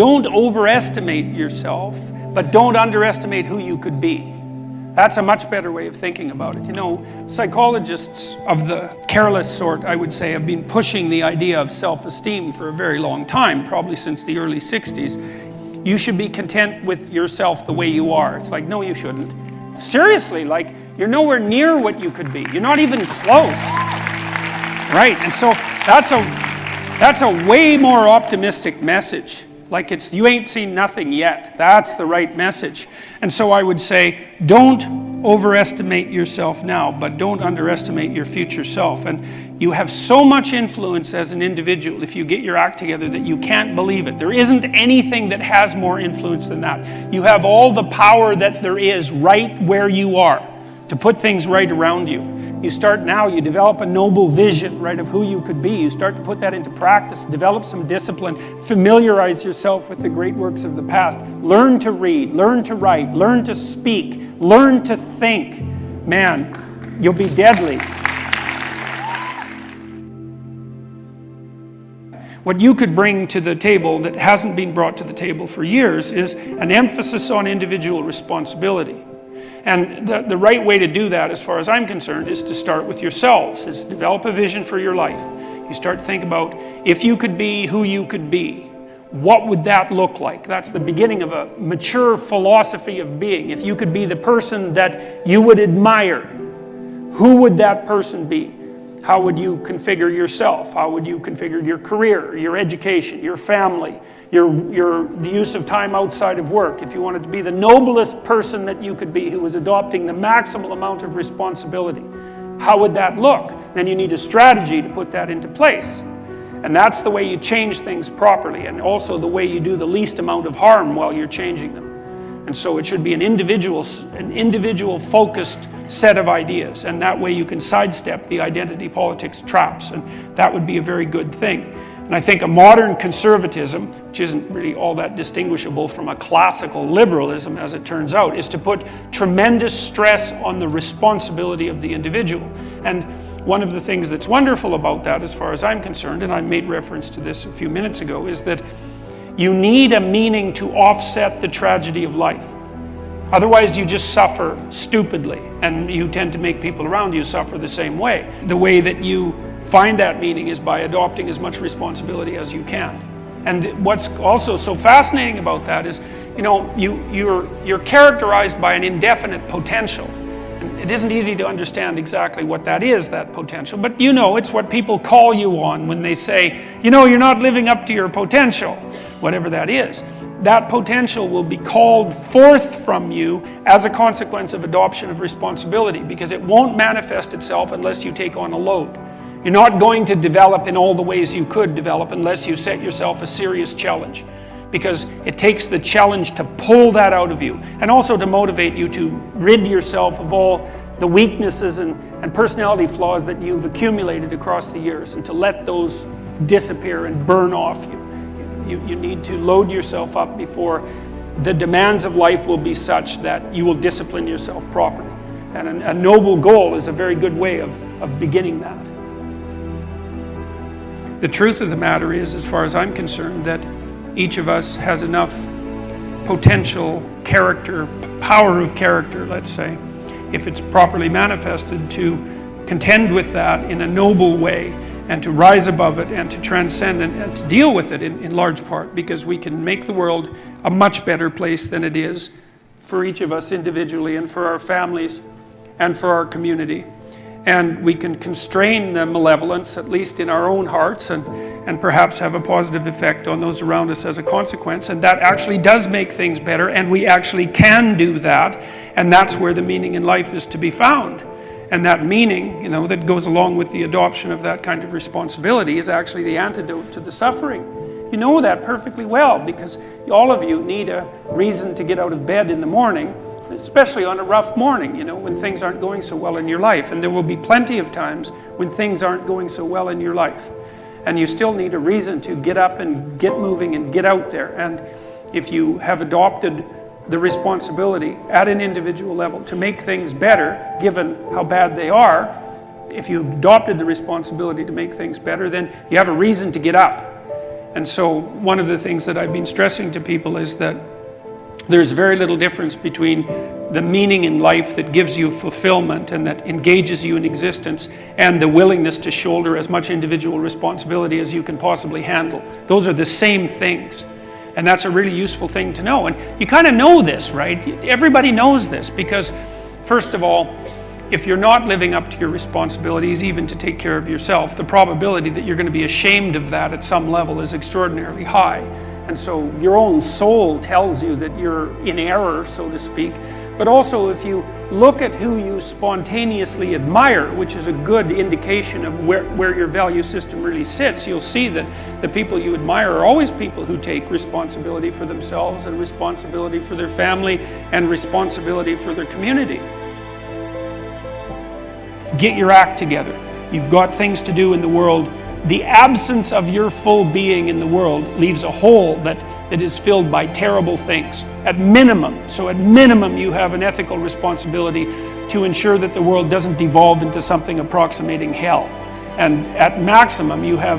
don't overestimate yourself, but don't underestimate who you could be. That's a much better way of thinking about it. You know, psychologists of the careless sort, I would say, have been pushing the idea of self-esteem for a very long time, probably since the early 60s. You should be content with yourself the way you are. It's like, no, you shouldn't. Seriously, like, you're nowhere near what you could be. You're not even close. Right, and so that's a way more optimistic message. Like, it's, you ain't seen nothing yet. That's the right message. And so I would say, don't overestimate yourself now, but don't underestimate your future self. And you have so much influence as an individual if you get your act together that you can't believe it. There isn't anything that has more influence than that. You have all the power that there is right where you are to put things right around you. You start now, you develop a noble vision, right, of who you could be. You start to put that into practice, develop some discipline, familiarize yourself with the great works of the past. Learn to read, learn to write, learn to speak, learn to think. Man, you'll be deadly. What you could bring to the table that hasn't been brought to the table for years is an emphasis on individual responsibility. And the right way to do that, as far as I'm concerned, is to start with yourselves, is develop a vision for your life. You start to think about, if you could be who you could be, what would that look like? That's the beginning of a mature philosophy of being. If you could be the person that you would admire, who would that person be? How would you configure yourself? How would you configure your career, your education, your family, the use of time outside of work? If you wanted to be the noblest person that you could be, who was adopting the maximal amount of responsibility, how would that look? Then you need a strategy to put that into place. And that's the way you change things properly, and also the way you do the least amount of harm while you're changing them. And so it should be an individual focused set of ideas, and that way you can sidestep the identity politics traps, and that would be a very good thing. And I think a modern conservatism, which isn't really all that distinguishable from a classical liberalism as it turns out, is to put tremendous stress on the responsibility of the individual. And one of the things that's wonderful about that, as far as I'm concerned, and I made reference to this a few minutes ago, is that you need a meaning to offset the tragedy of life. Otherwise, you just suffer stupidly, and you tend to make people around you suffer the same way. The way that you find that meaning is by adopting as much responsibility as you can. And what's also so fascinating about that is, you know, you're characterized by an indefinite potential. And it isn't easy to understand exactly what that is, that potential, but you know, it's what people call you on when they say, you know, you're not living up to your potential, whatever that is. That potential will be called forth from you as a consequence of adoption of responsibility, because it won't manifest itself unless you take on a load. You're not going to develop in all the ways you could develop unless you set yourself a serious challenge, because it takes the challenge to pull that out of you, and also to motivate you to rid yourself of all the weaknesses and personality flaws that you've accumulated across the years, and to let those disappear and burn off you. You need to load yourself up before the demands of life will be such that you will discipline yourself properly. And a noble goal is a very good way of beginning that. The truth of the matter is, as far as I'm concerned, that each of us has enough potential character, power of character, let's say, if it's properly manifested, to contend with that in a noble way, and to rise above it, and to transcend and to deal with it in large part, because we can make the world a much better place than it is for each of us individually, and for our families, and for our community. And we can constrain the malevolence, at least in our own hearts, and perhaps have a positive effect on those around us as a consequence. And that actually does make things better, and we actually can do that. And that's where the meaning in life is to be found. And that meaning, you know, that goes along with the adoption of that kind of responsibility is actually the antidote to the suffering. You know that perfectly well, because all of you need a reason to get out of bed in the morning, especially on a rough morning, you know, when things aren't going so well in your life. And there will be plenty of times when things aren't going so well in your life. And you still need a reason to get up and get moving and get out there. And if you have adopted the responsibility at an individual level to make things better, given how bad they are, if you've adopted the responsibility to make things better, then you have a reason to get up. And so one of the things that I've been stressing to people is that there's very little difference between the meaning in life that gives you fulfillment and that engages you in existence and the willingness to shoulder as much individual responsibility as you can possibly handle. Those are the same things. And that's a really useful thing to know. And you kind of know this, right? Everybody knows this because, first of all, if you're not living up to your responsibilities, even to take care of yourself, the probability that you're going to be ashamed of that at some level is extraordinarily high. And so your own soul tells you that you're in error, so to speak. But also, if you look at who you spontaneously admire, which is a good indication of where your value system really sits, you'll see that the people you admire are always people who take responsibility for themselves and responsibility for their family and responsibility for their community. Get your act together. You've got things to do in the world. The absence of your full being in the world leaves a hole that is filled by terrible things. At minimum, you have an ethical responsibility to ensure that the world doesn't devolve into something approximating hell. And at maximum, you have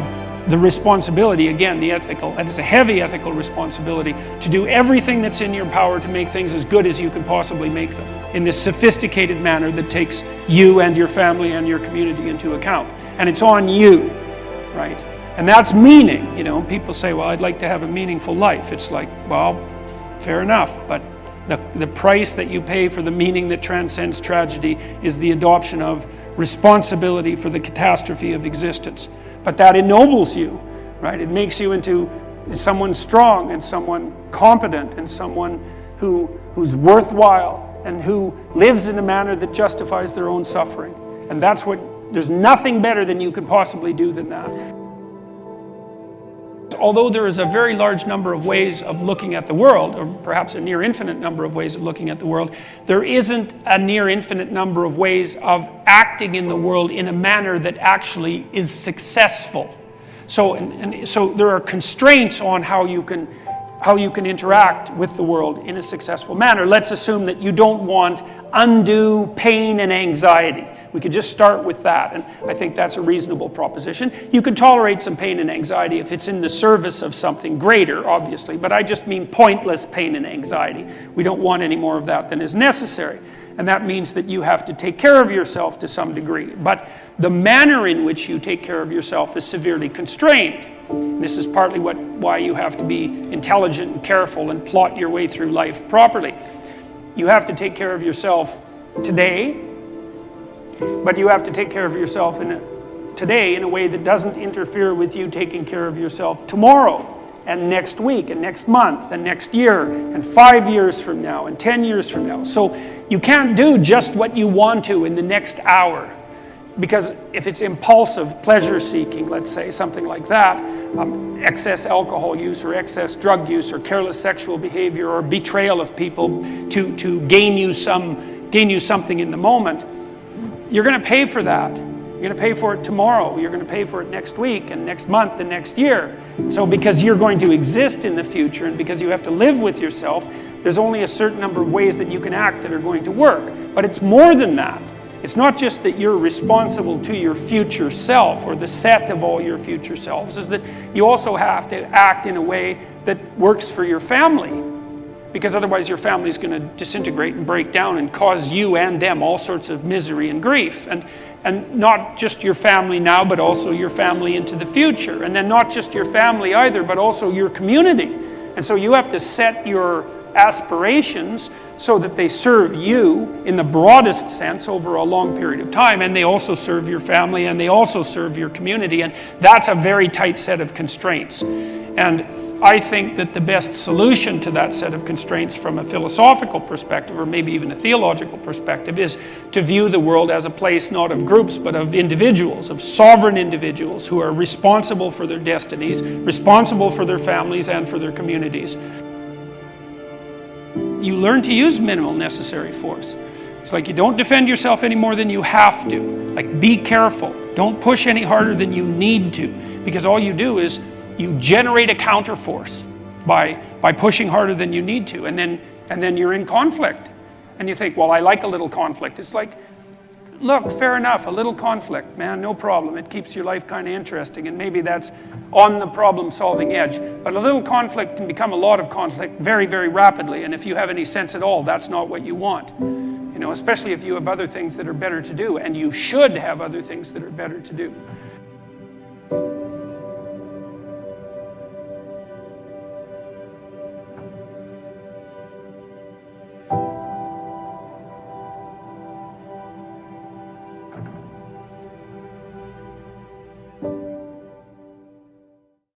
the responsibility, again, that is a heavy ethical responsibility, to do everything that's in your power to make things as good as you can possibly make them in this sophisticated manner that takes you and your family and your community into account. And it's on you, right? And that's meaning. People say, well, I'd like to have a meaningful life. It's like, well, fair enough, but the price that you pay for the meaning that transcends tragedy is the adoption of responsibility for the catastrophe of existence. But that ennobles you, right? It makes you into someone strong and someone competent and someone who's worthwhile and who lives in a manner that justifies their own suffering. And there's nothing better than you could possibly do than that. Although there is a very large number of ways of looking at the world, or perhaps a near infinite number of ways of looking at the world, there isn't a near infinite number of ways of acting in the world in a manner that actually is successful. So there are constraints on how you can interact with the world in a successful manner. Let's assume that you don't want undue pain and anxiety. We could just start with that, and I think that's a reasonable proposition. You could tolerate some pain and anxiety if it's in the service of something greater, obviously, but I just mean pointless pain and anxiety. We don't want any more of that than is necessary, and that means that you have to take care of yourself to some degree. But the manner in which you take care of yourself is severely constrained. This is partly why you have to be intelligent and careful and plot your way through life properly. You have to take care of yourself today, but you have to take care of yourself today in a way that doesn't interfere with you taking care of yourself tomorrow and next week and next month and next year and 5 years from now and 10 years from now. So you can't do just what you want to in the next hour. Because if it's impulsive pleasure seeking, let's say, something like that, excess alcohol use or excess drug use or careless sexual behavior or betrayal of people to gain you something in the moment, you're going to pay for that. You're going to pay for it tomorrow. You're going to pay for it next week and next month and next year. So because you're going to exist in the future and because you have to live with yourself, there's only a certain number of ways that you can act that are going to work. But it's more than that. It's not just that you're responsible to your future self or the set of all your future selves, is that you also have to act in a way that works for your family. Because otherwise your family is going to disintegrate and break down and cause you and them all sorts of misery and grief. And not just your family now, but also your family into the future. And then not just your family either, but also your community. And so you have to set your aspirations so that they serve you in the broadest sense over a long period of time, and they also serve your family and they also serve your community, and that's a very tight set of constraints. And I think that the best solution to that set of constraints from a philosophical perspective, or maybe even a theological perspective, is to view the world as a place not of groups but of individuals, of sovereign individuals who are responsible for their destinies, responsible for their families and for their communities. You learn to use minimal necessary force. It's like you don't defend yourself any more than you have to. Like, be careful. Don't push any harder than you need to, because all you do is you generate a counterforce by pushing harder than you need to, and then you're in conflict. And you think, well, I like a little conflict. It's like, look, fair enough, a little conflict, man, no problem. It keeps your life kind of interesting, and maybe that's on the problem-solving edge. But a little conflict can become a lot of conflict very, very rapidly, and if you have any sense at all, that's not what you want. You know, especially if you have other things that are better to do, and you should have other things that are better to do.